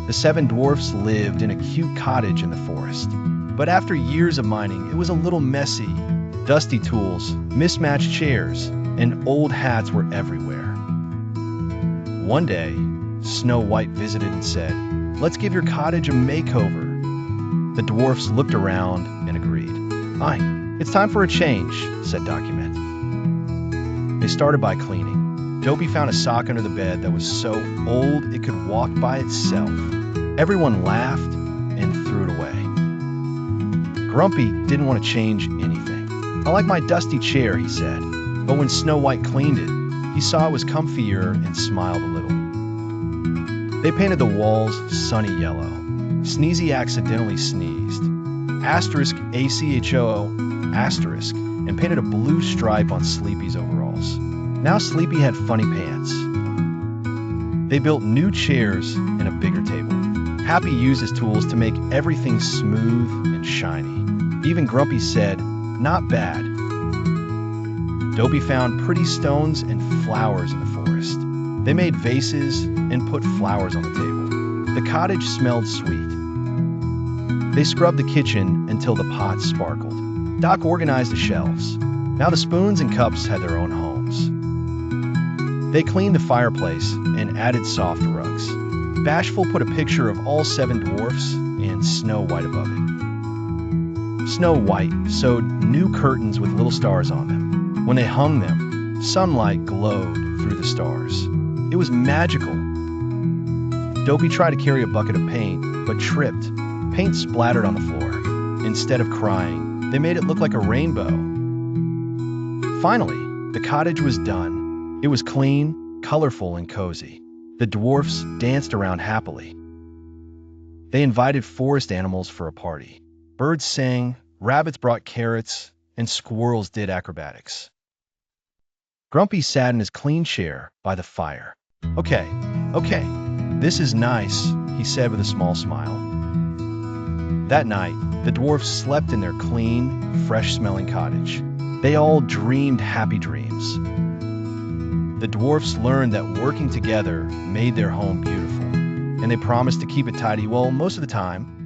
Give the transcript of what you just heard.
The seven dwarfs lived in a cute cottage in the forest. But after years of mining, it was a little messy. Dusty tools, mismatched chairs, and old hats were everywhere. One day, Snow White visited and said, "Let's give your cottage a makeover." The dwarfs looked around and agreed. "Fine, it's time for a change," said Document. They started by cleaning. Dopey found a sock under the bed that was so old it could walk by itself. Everyone laughed and threw it away. Grumpy didn't want to change anything. "I like my dusty chair," he said. But when Snow White cleaned it, he saw it was comfier and smiled a little. They painted the walls sunny yellow. Sneezy accidentally sneezed. Asterisk ACHOO asterisk and painted a blue stripe on Sleepy's overalls. Now Sleepy had funny pants. They built new chairs and a bigger table. Happy used his tools to make everything smooth and shiny. Even Grumpy said, "Not bad." Dopey found pretty stones and flowers in the forest. They made vases and put flowers on the table. The cottage smelled sweet. They scrubbed the kitchen until the pots sparkled. Doc organized the shelves. Now the spoons and cups had their own homes. They cleaned the fireplace and added soft rugs. Bashful put a picture of all seven dwarfs and Snow White above it. Snow White sewed new curtains with little stars on them. When they hung them, sunlight glowed through the stars. It was magical. Dopey tried to carry a bucket of paint, but tripped. Paint splattered on the floor. Instead of crying, they made it look like a rainbow. Finally, the cottage was done. It was clean, colorful, and cozy. The dwarfs danced around happily. They invited forest animals for a party. Birds sang, rabbits brought carrots, and squirrels did acrobatics. Grumpy sat in his clean chair by the fire. Okay, this is nice," he said with a small smile. That night, the dwarfs slept in their clean, fresh-smelling cottage. They all dreamed happy dreams. The dwarfs learned that working together made their home beautiful, and they promised to keep it tidy, well, most of the time,